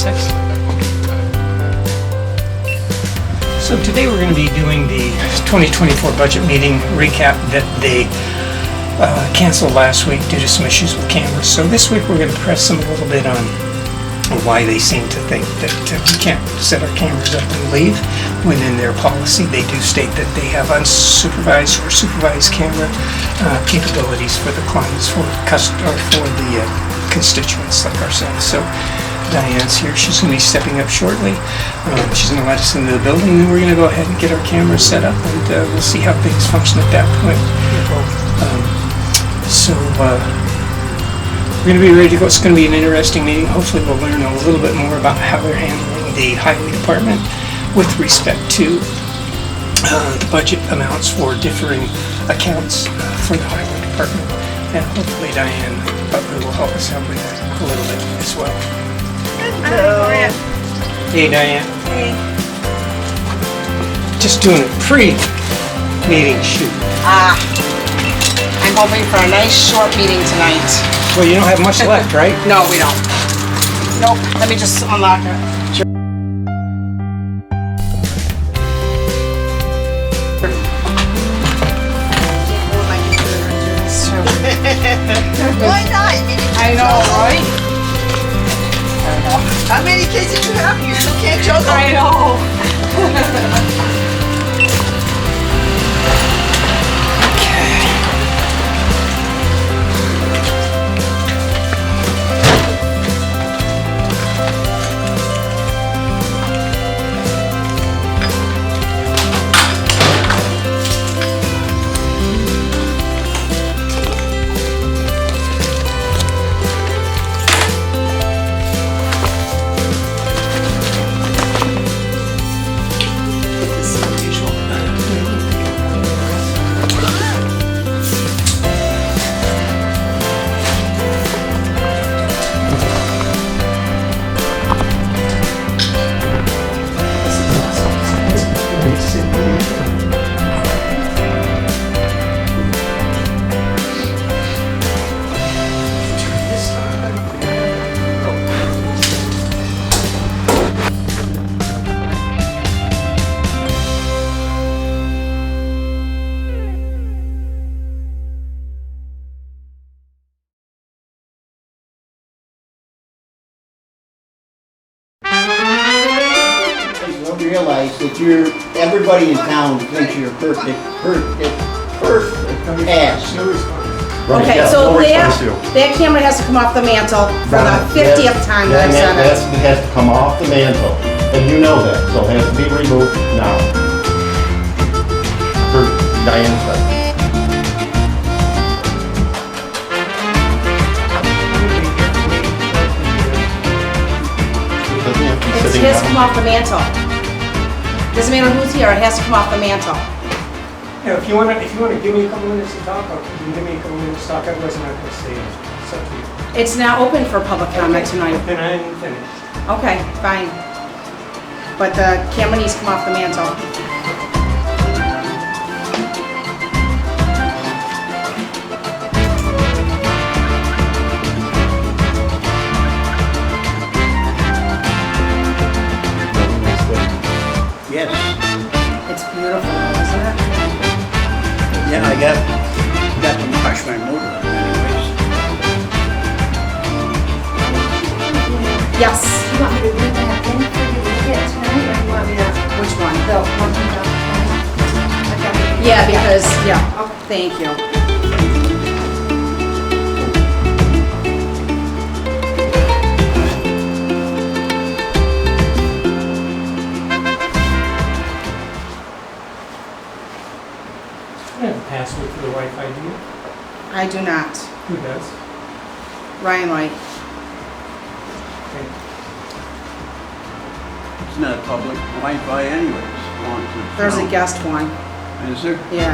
6. So today we're going to be doing the 2024 budget meeting recap that they canceled last week due to some issues with cameras. So this week we're going to press them a little bit on why they seem to think that we can't set our cameras up and leave. When in their policy they do state that they have unsupervised or supervised camera capabilities for the clients, for the constituents like ourselves. So Diane's here. She's going to be stepping up shortly. She's going to let us into the building, and then we're going to go ahead and get our cameras set up, and we'll see how things function at that point. We're going to be ready to go. It's going to be an interesting meeting. Hopefully we'll learn a little bit more about how they're handling the highway department with respect to the budget amounts for differing accounts for the highway department. And hopefully Diane Butler will help us out with that a little bit as well. Hello. Hey Diane. Hey. Just doing a pre-meeting shoot. I'm hoping for a nice short meeting tonight. Well, you don't have much left, right? No, we don't. Nope. Let me just unlock it. Why not? I know, right? How many kids did you have? You still can't juggle. I know. Realize that everybody in town thinks you're perfect ass. Okay, so that camera has to come off the mantle for the 50th time that I've said it. It has to come off the mantle, and you know that, so it has to be removed now. For Diane's sake. It has to come off the mantle. Doesn't matter who's here, it has to come off the mantle. Yeah, if you want to give me a couple minutes to talk, you can give me a couple minutes to talk. Otherwise, I'm not going to stay. It's up to you. It's not open for public comment tonight. Then I'm finished. Okay, fine. But the camera needs to come off the mantle. Yes. It's beautiful, isn't it? Yeah, I got to wash my motor anyways. Yes. You want me to bring that in for you to get tonight, or you want me to? Which one? The one from the. Yeah, because, yeah. Thank you. Password for the Wi-Fi, do you? I do not. Who does? Ryan White. Okay. It's not public Wi-Fi anyways. There's a guest one. Is there? Yeah.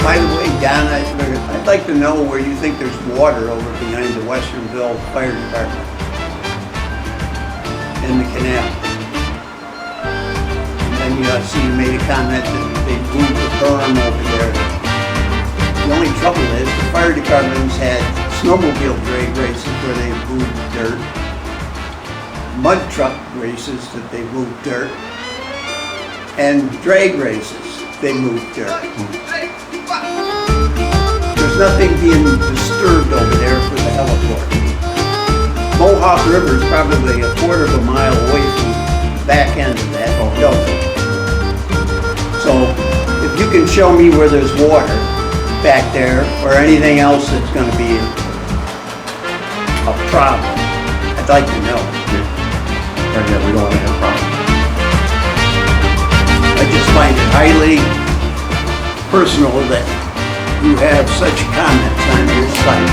By the way, Don, I'd like to know where you think there's water over behind the Westernville Fire Department. in the canal. And then I see you made a comment that they moved the berm over there. The only trouble is the fire department's had snowmobile drag races where they moved dirt, mud truck races that they moved dirt, and drag races they moved dirt. There's nothing being disturbed over there for the heliport. Mohawk River is probably a quarter of a mile away from the back end of that building. So if you can show me where there's water back there or anything else that's going to be a problem, I'd like to know. Yeah, we don't want to have problems. I just find it highly personal that you have such comments on your site.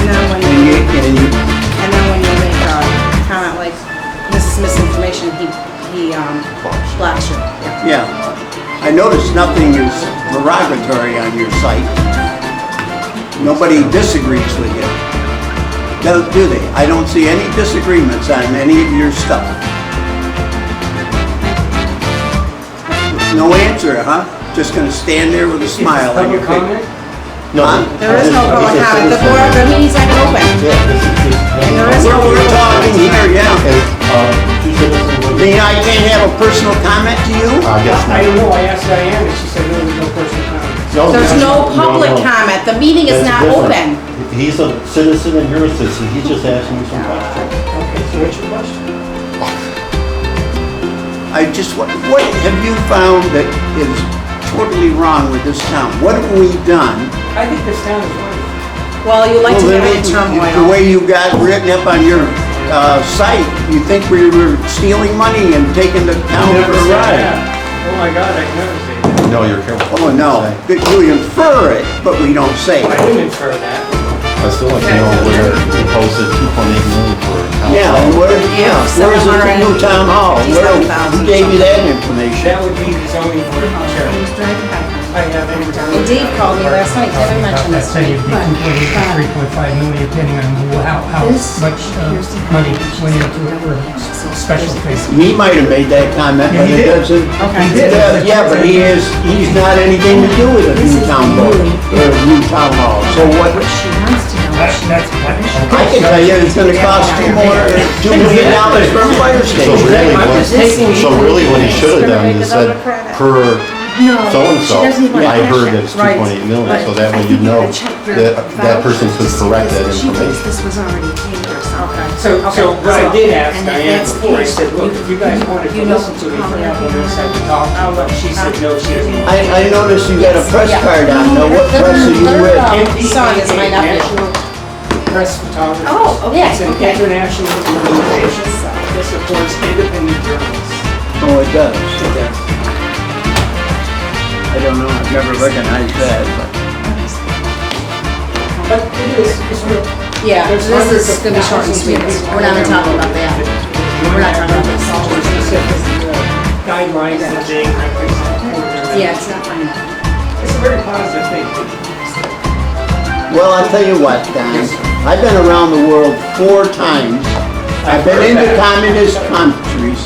And then when you make a comment like, this is misinformation, he blocks you. Yeah, I noticed nothing is derogatory on your site. Nobody disagrees with you. Do they? I don't see any disagreements on any of your stuff. No answer, huh? Just gonna stand there with a smile on your face? No. There is no public comment, the meeting's not gonna open. Yeah, this is And there is no We're talking here, yeah. two citizens. I mean, I can't have a personal comment to you? I guess I don't not. know, I asked Diane, and she said no, there's no personal comments. There's no public no. comment, the meeting is That's not different. open. He's a citizen and you're a citizen, he's just asking you some questions. Okay, so what's your question? What have you found that is totally wrong with this town? What have we done? I think this town is wonderful. Well, you like to Well, get into The turmoil. way you got written up on your site, you think we were stealing money and taking the town for a ride? Oh my God, I never say that. No, you're careful. Oh, no, we infer it, but we don't say I it. didn't infer that. I still like to know where he posted 2.8 million for council. Yeah, and where's the new town hall? Who gave you that information? That would be the zoning board chairman. I have every time. And Dave called me last night, Kevin mentioned this. Say it'd be 2.8 to 3.5 million, depending on how much money went into it for special things. He might have made that comment, but Yeah, he it did. doesn't. Okay. He did. Yeah, but he's not anything to do with a new town board, or a new town hall. So what, That's I can tell you it's gonna cost $2 million for a fire So station. really, I'm just taking- what he should have done is said, per so-and-so, I heard it's 2.8 million, so that way you know that that person could correct that information. This was already paid for, so. So what I did ask And if Diane that's the before, I case, said, look, if you guys wanted to you know listen to me how for many that, people we'll just have to are- talk to you, but she said, no, she doesn't. I noticed you got a press card on. Now, what press are you with? Son is my nephew. National Press Photography. Oh, okay, It's an okay. international organization that supports independent journalists. Oh, it does. I don't know, I've never recognized that, But it is, it's real. Yeah, There's this hundreds is of gonna be short and thousands of sweet. people We're not gonna talk about that. We're not talking about this. Specific guidelines and things. Yeah, it's not fine. It's a very positive thing. Well, I'll tell you what, Don, I've been around the world 4 times. I've been into communist countries,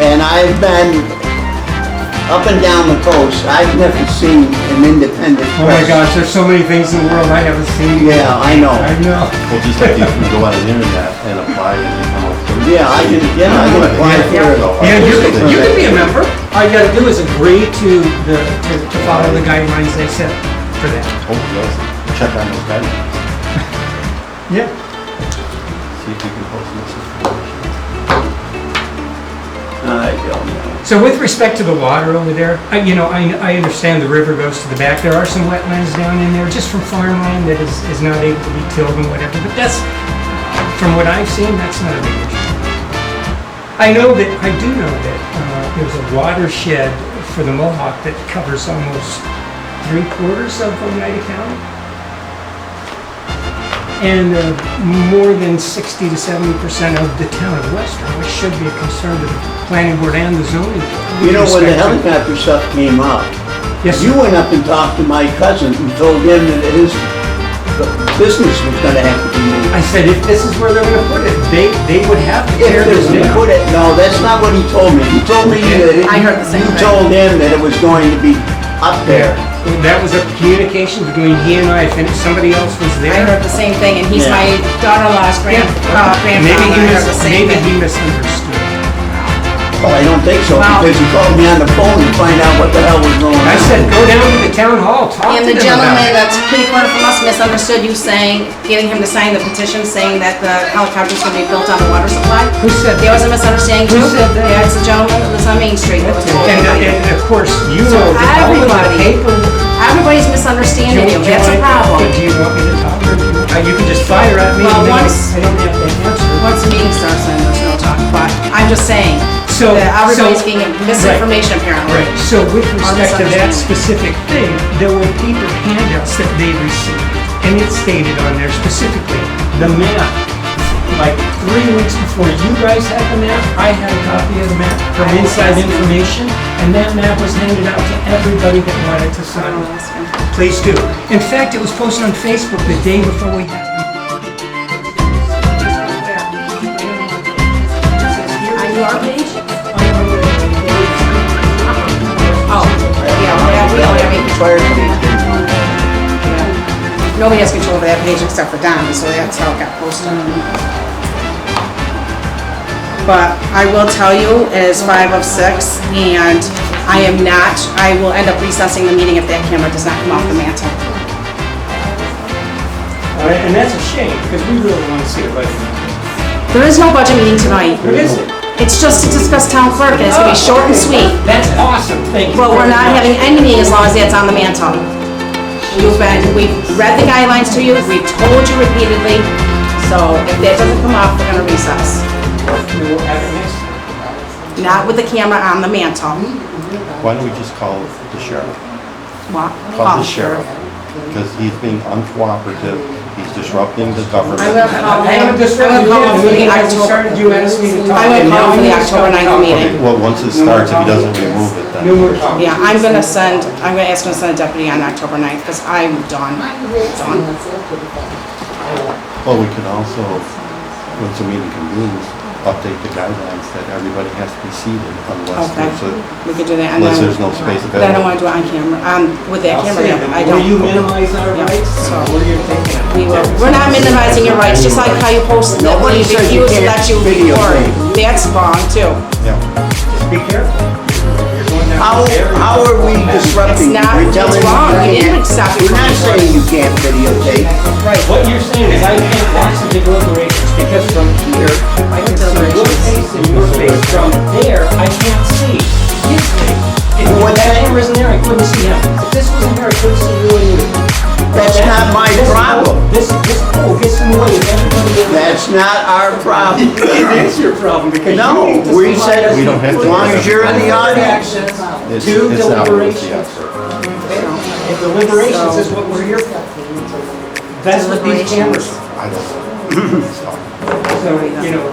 and I've been up and down the coast. I've never seen an independent press. Oh my gosh, there's so many things in the world I haven't seen. Yeah, I know. I know. Well, just like you can go on the internet and apply and become a. Yeah, I can apply for it. Yeah, you can be a member. All you gotta do is agree to follow the guidelines they set for that. Oh, yes, check on those guidelines, Yeah. see if you can post misinformation. I don't know. So with respect to the water over there, I understand the river goes to the back. There are some wetlands down in there, just from farmland that is not able to be tilled and whatever. But that's, from what I've seen, that's not a big issue. I do know that there's a watershed for the Mohawk that covers almost 3/4 of Oneida County. And more than 60 to 70% of the town of Western, which should be a concern to the planning board and the zoning board. You know, when the Respect to- helicopter stuff came up, Yes, you went up and talked to my cousin and told him that his business was gonna have to be moved. I said, if this is where they're gonna put it, they would have to tear If this they down. put it, no, that's not what he told me. He told me that I heard the same you thing. told him that it was going to be up there. That was a communication between he and I think somebody else was there. I heard the same thing, and he's Yeah. my daughter-in-law's grandfather. Maybe I heard the same maybe he thing. misunderstood. Well, I don't think so, Wow. because he called me on the phone to find out what the hell was going on. I said, go down to the town hall, talk to And them the about gentleman it. that's pretty corner from us misunderstood you saying, getting him to sign the petition saying that the helicopter's gonna be built on the water supply. Who said There that? was a misunderstanding Who too. said that? Yeah, it's a gentleman that lives on Main Street that was told And, about you. and of course, you So know, that all of the everybody- paper. Everybody's misunderstanding you, that's a problem. Do you want me to talk or do you can just fire at me? Well, and then once- I don't have to answer. Once the meeting starts, then there's no talk, but I'm just saying So- that everybody's so- getting misinformation apparently. Right, so with respect to that misunderstanding. specific thing, there were paper handouts that they received, and it stated on there specifically, the map. Like 3 weeks before you guys had the map, I had a copy of the map from I will Inside ask him. Information, and that map was handed out to everybody that wanted to sign I'll it. ask him. Please do. In fact, it was posted on Facebook the day before we had. On your page? Oh, yeah, we don't have any control. Nobody has control of that page except for Don, so that's how it got posted. But I will tell you, it is 5 of 6, and I will end up recessing the meeting if that camera does not come off the mantle. All right, and that's a shame, because we really want to see the budget. There is no budget meeting tonight. What is it? It's just to discuss town clerk, and it's gonna be short and sweet. That's awesome, thank you. But we're very not much. having any meeting as long as that's on the mantle. We've read the guidelines to you, we've told you repeatedly, so if that doesn't come off, we're gonna recess. We'll have it next time. Not with the camera on the mantle. Why don't we just call the sheriff? What? Call the sheriff, because he's being uncooperative, he's disrupting the government. I'm gonna call I him, am just I'm gonna call him for the I October, started, you asked me to talk. I'm gonna and call now him for the you start October 9th talking. meeting. Well, once it starts, if he doesn't remove it, No then. more talking. Yeah, I'm gonna ask him to send a deputy on October 9th, because I'm done. Done. Well, we could also, once the meeting convenes, update the guidelines that everybody has to be seated unless Okay, there's a, we could do that, and unless then, there's no space but I don't wanna available. do it on camera, with that I'll camera, say yeah, that. I Will you don't. minimize our Yeah, rights? so- What are you thinking? We're not minimizing your rights, just like how you posted that we Nobody says you refuse to can't let you videotape. record. That's wrong too. Yeah. Just be careful. You're going down How there. are we It's disrupting? not, We're it's telling wrong, you you didn't stop it We're from not saying recording. you can't videotape. Right. What you're saying is I can't watch the deliberations because from here, I can see your face and your face. From there, I can't see his face. If Well, that camera isn't there, I couldn't see him. If this wasn't there, I couldn't see you and you. That's not my problem. This pole gets in the way of everybody else. That's not our problem. It is your problem because you No, need to we see said, We don't have as to- long as you're in the audience. It's Two it's not worth the deliberations. effort. If deliberations is what we're here for. That's what these cameras are. I don't know. So, you know,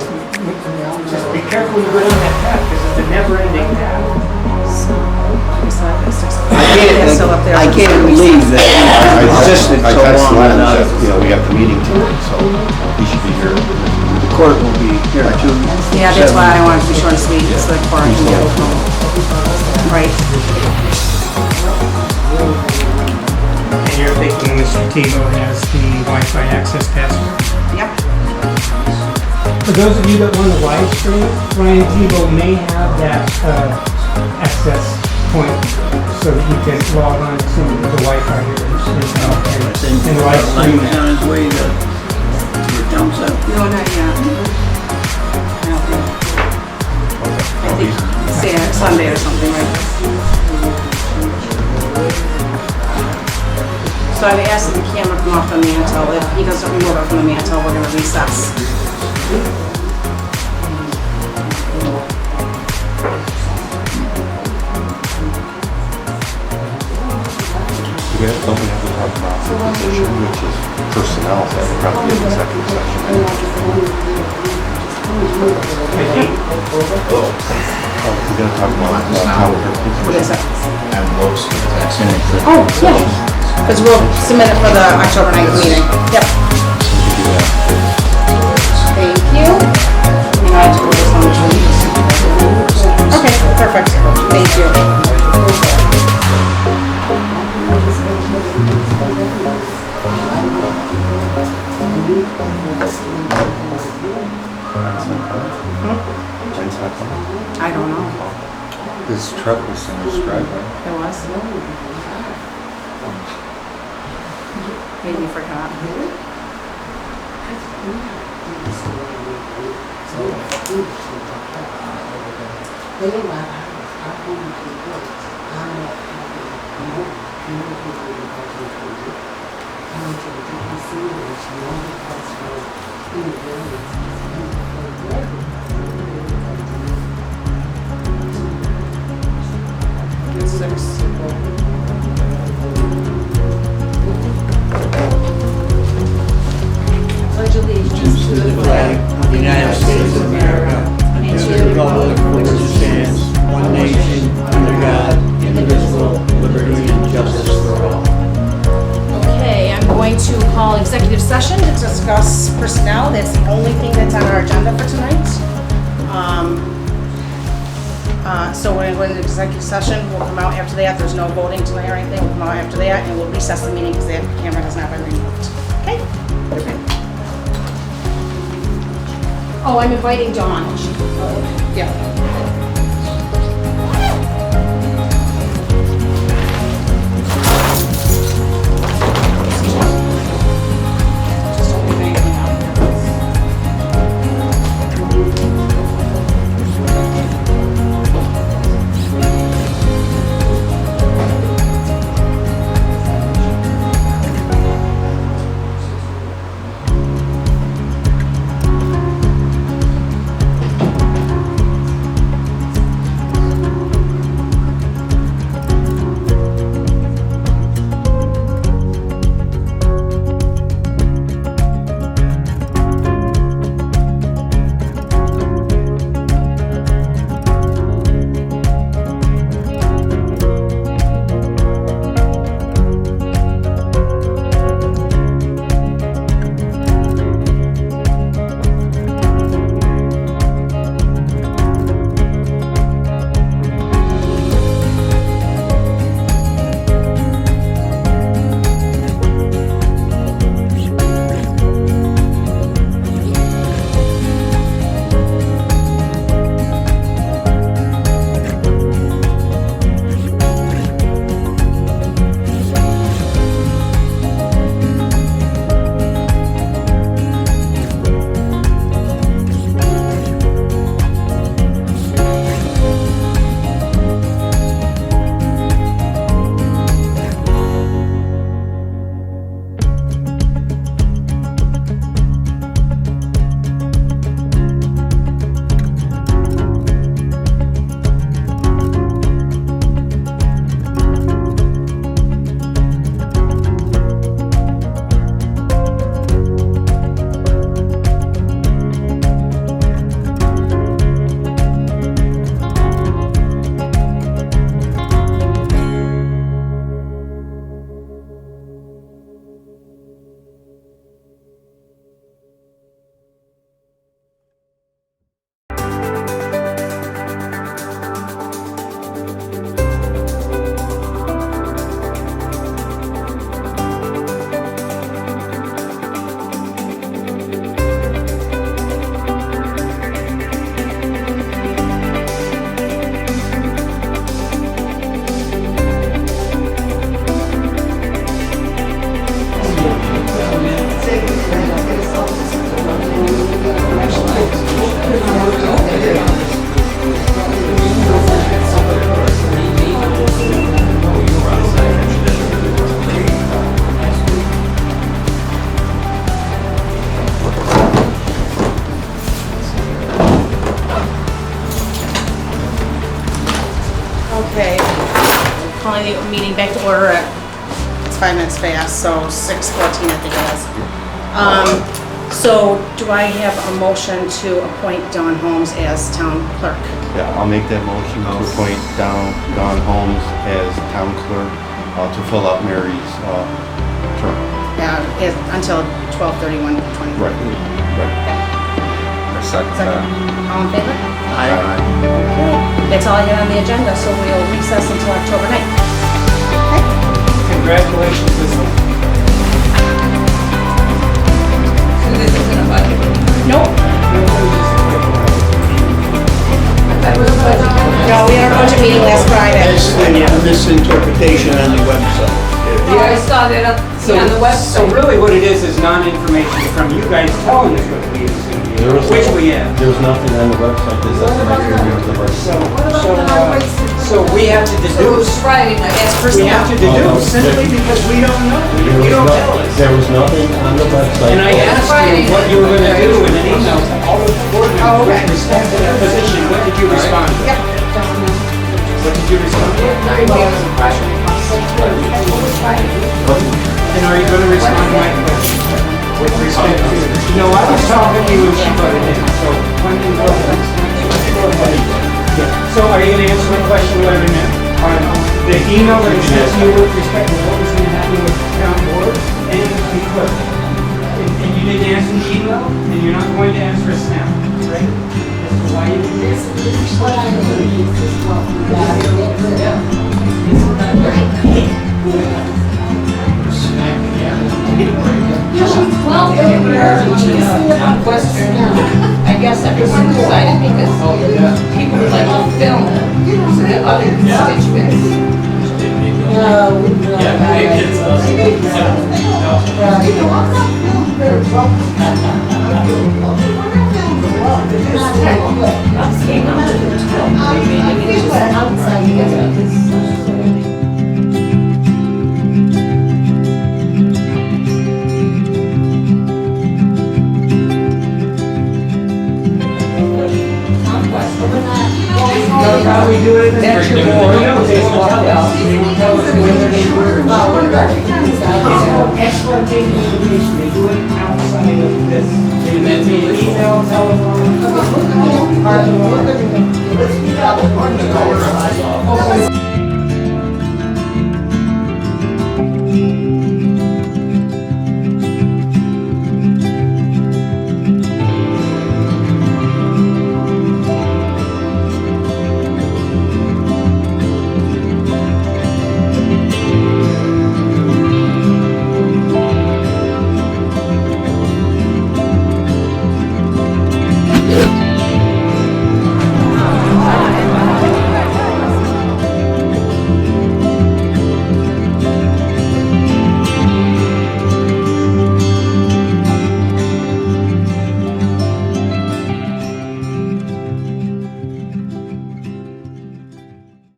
just be careful when you go down that path because it's a never-ending path. I can't believe that it existed I so texted long Len and without said, you know, we have the meeting tonight, so he should be here. the court will be here too. Yeah, that's why I wanted to be short and sweet, so the court can get home. Right. And you're thinking Mr. Tebow has the Wi-Fi access password? Yep. For those of you that want to live stream, Ryan Tebow may have that access point so that you can log on to the Wi-Fi here and live stream it. On his way to your dump site. No, not yet. I don't think. I think, say Sunday or something, right? So I've asked that the camera come off the mantle. If he doesn't remove it from the mantle, we're gonna recess. Don't we have to talk about the position, which is personnel, so that would probably be an executive session. Oh, we gotta talk about how we're What is it? envelopes with text in it. Oh, yeah. Because we'll submit it for the October 9th meeting. Yep. gonna do that. Thank you. Jen's not coming. I don't know. His truck was in his driveway. It was? Maybe he forgot. It's 6. Pledge allegiance To the flag of the United States of America and to the republic for which it stands, one nation, under God, indivisible, liberty and justice for all. Okay, I'm going to call executive session to discuss personnel. That's the only thing that's on our agenda for tonight. So we're going to go into executive session. We'll come out after that. There's no voting tonight or anything. We'll come out after that and we'll recess the meeting because that camera has not been removed. Okay? Oh, I'm inviting Dawn. Yeah. calling the meeting back to order at, it's 5 minutes fast, so 6:14 I think it is. So do I have a motion to appoint Dawn Holmes as town clerk? Yeah, I'll make that motion to appoint Dawn Holmes as town clerk to fill out Mary's term. Until 12/31/20. Right. I second that. All in favor? Aye. Okay, that's all I got on the agenda, so we'll recess until October 9th. Okay? Congratulations, Lizzie. Nope. misinterpretation on the website. Yeah, I saw that on the So website. really what it is non-information from you guys telling us what the meeting is going to be, which we have. There's nothing on the website that says right here to the website. So we have to deduce, Friday night. we have to deduce simply because we don't know. You don't tell us. There was nothing on the website. And I asked you what you were going to do in an email to all of the board members with respect to that position. What did you respond to? What did you respond to? And are you going to respond to my question with respect to? No, I was talking to you when she put it in, so when you go ahead. So are you going to answer my question, whether or not on the email that was sent to you with respect to what was going to happen with the town board and the clerk? And you didn't answer the email, and you're not going to answer us now, right? As to why you didn't answer. Well, question, I guess everyone decided because people would like to film so that other constituents. How we do it? That's your board. They won't tell us. They won't tell us whether they were. Exploitation information, they do it outside of this. They email, telephone.